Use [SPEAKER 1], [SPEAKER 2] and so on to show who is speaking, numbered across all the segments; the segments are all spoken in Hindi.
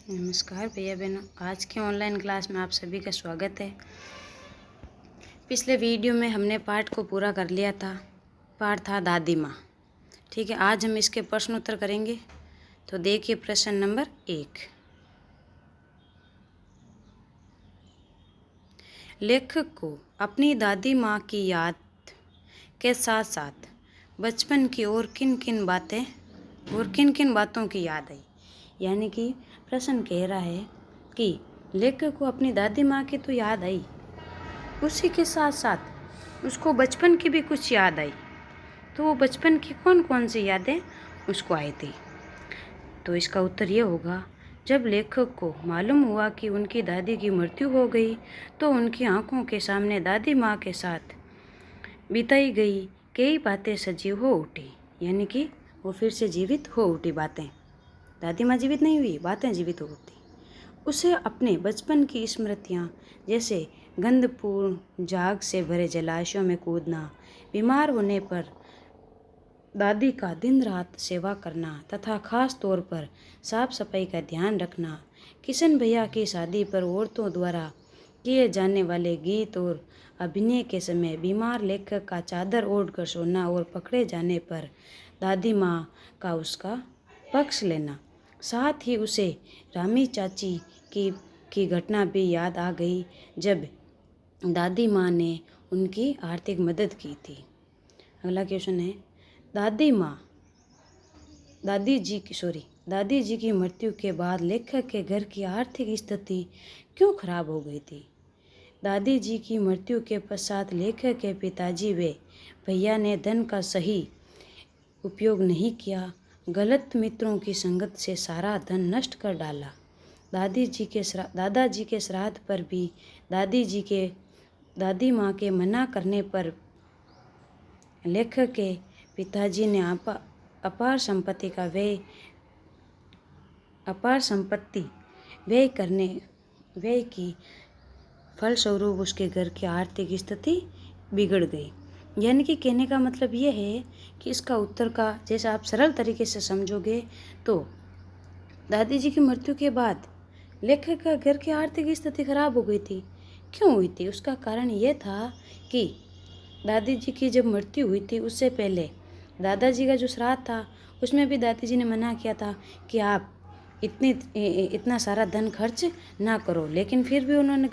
[SPEAKER 1] नमस्कार भैया बहनों, आज के ऑनलाइन क्लास में आप सभी का स्वागत है। पिछले वीडियो में हमने पाठ को पूरा कर लिया था। पाठ था दादी माँ। ठीक है, आज हम इसके प्रश्न उत्तर करेंगे। तो देखिए प्रश्न नंबर 1। लेखक को अपनी दादी माँ की याद के साथ साथ बचपन की और किन किन बातों की याद आई। यानी कि प्रश्न कह रहा है कि लेखक को अपनी दादी माँ की तो याद आई, उसी के साथ साथ उसको बचपन की भी कुछ याद आई। तो वो बचपन की कौन कौन सी यादें उसको आई थी। तो इसका उत्तर ये होगा, जब लेखक को मालूम हुआ कि उनकी दादी की मृत्यु हो गई तो उनकी आंखों के सामने दादी माँ के साथ बिताई गई कई बातें सजीव हो उठी। यानी कि वो फिर से जीवित हो उठी बातें। दादी माँ जीवित नहीं हुई, बातें जीवित हो उठी। उसे अपने बचपन की स्मृतियाँ, जैसे गंधपूर्ण झाग से भरे जलाशयों में कूदना, बीमार होने पर दादी का दिन रात सेवा करना तथा खास तौर पर साफ सफाई का ध्यान रखना, किशन भैया की शादी पर औरतों द्वारा किए जाने वाले गीत और अभिनय के समय बीमार लेखक का चादर ओढ़कर सोना और पकड़े जाने पर दादी माँ का उसका पक्ष लेना, साथ ही उसे रामी चाची की घटना भी याद आ गई जब दादी माँ ने उनकी आर्थिक मदद की थी। अगला क्वेश्चन है, दादी जी की मृत्यु के बाद लेखक के घर की आर्थिक स्थिति क्यों खराब हो गई थी। दादी जी की मृत्यु के पश्चात लेखक के पिताजी व भैया ने धन का सही उपयोग नहीं किया, गलत मित्रों की संगत से सारा धन नष्ट कर डाला। दादाजी के श्राद्ध पर भी दादी माँ के मना करने पर लेखक के पिताजी ने अपार संपत्ति व्यय की फलस्वरूप उसके घर की आर्थिक स्थिति बिगड़ गई। यानी कि कहने का मतलब ये है कि इसका उत्तर का जैसे आप सरल तरीके से समझोगे तो दादी जी की मृत्यु के बाद लेखक का घर की आर्थिक स्थिति खराब हो गई थी। क्यों हुई थी? उसका कारण ये था कि दादी जी की जब मृत्यु हुई थी उससे पहले दादाजी का जो श्राद्ध था उसमें भी दादी जी ने मना किया था कि आप इतना सारा धन खर्च ना करो, लेकिन फिर भी उन्होंने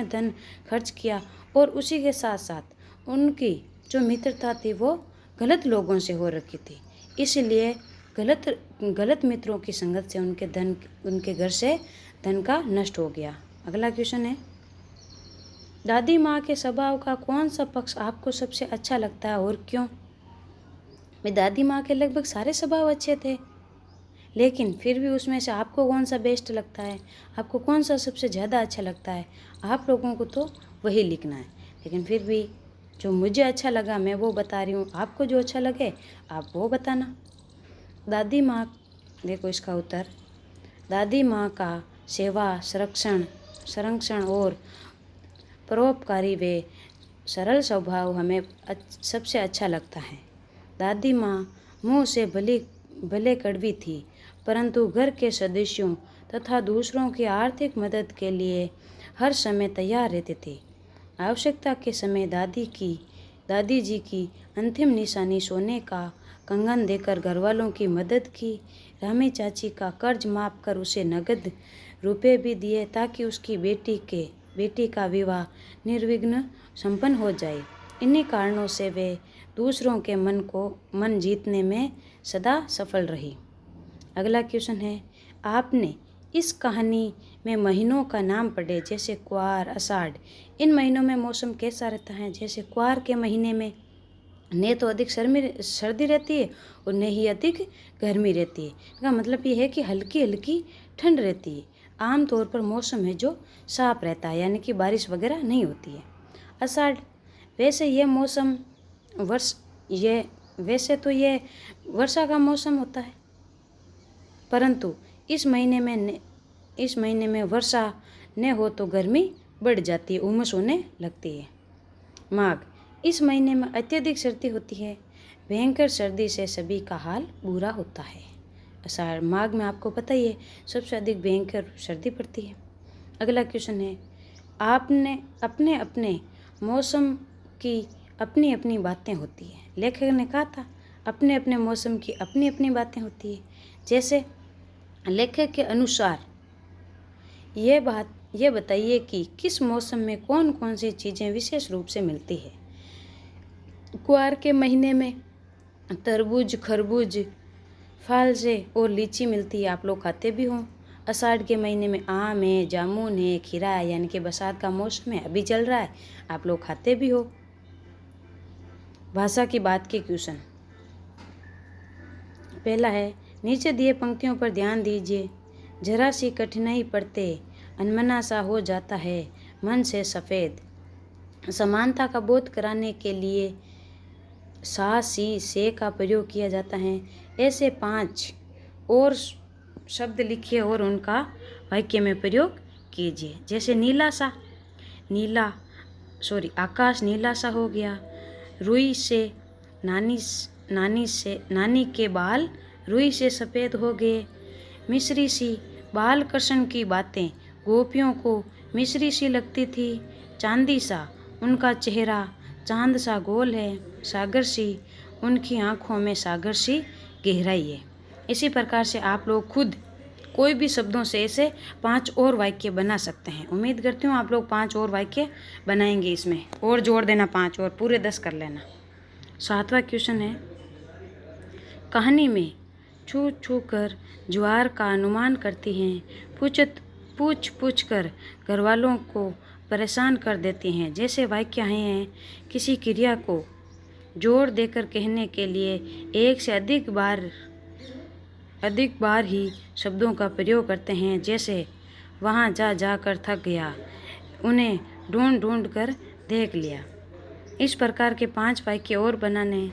[SPEAKER 1] धन खर्च किया और उसी के साथ साथ उनकी जो मित्रता थी वो गलत लोगों से हो रखी थी। इसलिए गलत मित्रों की संगत से उनके घर से धन का नष्ट हो गया। अगला क्वेश्चन है, दादी माँ के स्वभाव का कौन सा पक्ष आपको सबसे अच्छा लगता है और क्यों। दादी माँ के लगभग सारे स्वभाव अच्छे थे, लेकिन फिर भी उसमें से आपको कौन सा बेस्ट लगता है, आपको कौन सा सबसे ज़्यादा अच्छा लगता है, आप लोगों को तो वही लिखना है। लेकिन फिर भी जो मुझे अच्छा लगा मैं वो बता रही हूँ, आपको जो अच्छा लगे आप वो बताना। दादी माँ, देखो इसका उत्तर, दादी माँ का सेवा संरक्षण और परोपकारी व सरल स्वभाव हमें सबसे अच्छा लगता है। दादी माँ मुँह से भले कड़वी थी, परंतु घर के सदस्यों तथा दूसरों की आर्थिक मदद के लिए हर समय तैयार रहते थे। आवश्यकता के समय दादी जी की अंतिम निशानी सोने का कंगन देकर घरवालों की मदद की। रामी चाची का कर्ज माफ कर उसे नगद रुपए भी दिए ताकि उसकी बेटी का विवाह निर्विघ्न संपन्न हो जाए। इन्हीं कारणों से वे दूसरों के मन जीतने में सदा सफल रही। अगला क्वेश्चन है, आपने इस कहानी में महीनों का नाम पढ़े, जैसे क्वार, आषाढ़। इन महीनों में मौसम कैसा रहता है। जैसे क्वार के महीने में न तो अधिक सर्दी रहती है और न ही अधिक गर्मी रहती है। इसका मतलब ये है कि हल्की हल्की ठंड रहती है। आमतौर पर मौसम है जो साफ रहता है, यानी कि बारिश वगैरह नहीं होती है। आषाढ़, वैसे ये वर्षा का मौसम होता है, परंतु इस महीने में वर्षा न हो तो गर्मी बढ़ जाती है, उमस होने लगती है। माघ, इस महीने में अत्यधिक सर्दी होती है, भयंकर सर्दी से सभी का हाल बुरा होता है। आषाढ़। माघ में आपको पता ही है सबसे अधिक भयंकर सर्दी पड़ती है। अगला क्वेश्चन है, आपने अपने अपने मौसम की अपनी अपनी बातें होती है। लेखक ने कहा था अपने अपने मौसम की अपनी अपनी बातें होती है। जैसे लेखक के अनुसार ये बताइए कि किस मौसम में कौन कौन सी चीज़ें विशेष रूप से मिलती है। कुआर के महीने में तरबूज, खरबूज, फालसे और लीची मिलती है, आप लोग खाते भी हों। आषाढ़ के महीने में आम है, जामुन है, खीरा है, यानी कि बरसात का मौसम है, अभी चल रहा है, आप लोग खाते भी हो। भाषा की बात के क्वेश्चन। पहला है, नीचे दिए पंक्तियों पर ध्यान दीजिए। जरा सी कठिनाई पड़ते अनमना सा हो जाता है मन से सफ़ेद। समानता का बोध कराने के लिए सा, सी, से का प्रयोग किया जाता है। ऐसे 5 और शब्द लिखिए और उनका वाक्य में प्रयोग कीजिए। जैसे आकाश नीला सा हो गया। रुई से नानी के बाल रुई से सफ़ेद हो गए। मिश्री सी बाल कृष्ण की बातें गोपियों को मिश्री सी लगती थी। चांदी सा उनका चेहरा चांद सा गोल है। सागर सी उनकी आँखों में सागर सी गहराई है। इसी प्रकार से आप लोग खुद कोई भी शब्दों से ऐसे 5 और वाक्य बना सकते हैं। उम्मीद करती हूँ आप लोग 5 और वाक्य बनाएंगे, इसमें और जोड़ देना 5 और, पूरे 10 कर लेना। 7वां क्वेश्चन है, कहानी में छू छू कर ज्वार का अनुमान करती हैं, पूछ कर घरवालों को परेशान कर देती हैं। जैसे वाक्य हैं, किसी क्रिया को जोर देकर कहने के लिए एक से अधिक बार ही शब्दों का प्रयोग करते हैं। जैसे वहाँ जा कर थक गया, उन्हें ढूंढ ढूंढ कर देख लिया। इस प्रकार के 5 वाक्य और बनाने,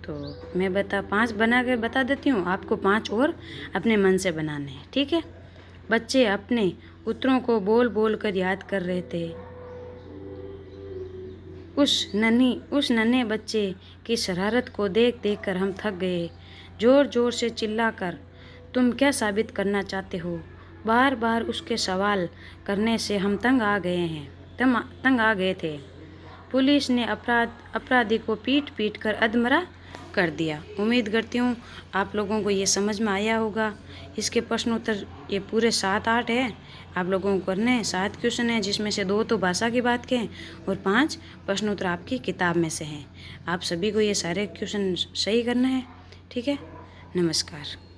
[SPEAKER 1] तो मैं 5 बना कर बता देती हूँ, आपको 5 और अपने मन से बनाने हैं, ठीक है। बच्चे अपने उत्तरों को बोल बोल कर याद कर रहे थे। उस नन्हे बच्चे की शरारत को देख देख कर हम थक गए। जोर जोर से चिल्लाकर तुम क्या साबित करना चाहते हो? बार बार उसके सवाल करने से हम तंग आ गए थे। पुलिस ने अपराधी को पीट कर अधमरा कर दिया। उम्मीद करती हूँ आप लोगों को ये समझ में आया होगा। इसके प्रश्न उत्तर ये पूरे 7-8 हैं, आप लोगों को करने हैं। 7 क्वेश्चन हैं, जिसमें से 2 तो भाषा की बात के हैं और 5 प्रश्न उत्तर आपकी किताब में से हैं। आप सभी को ये सारे क्वेश्चन सही करना है, ठीक है। नमस्कार।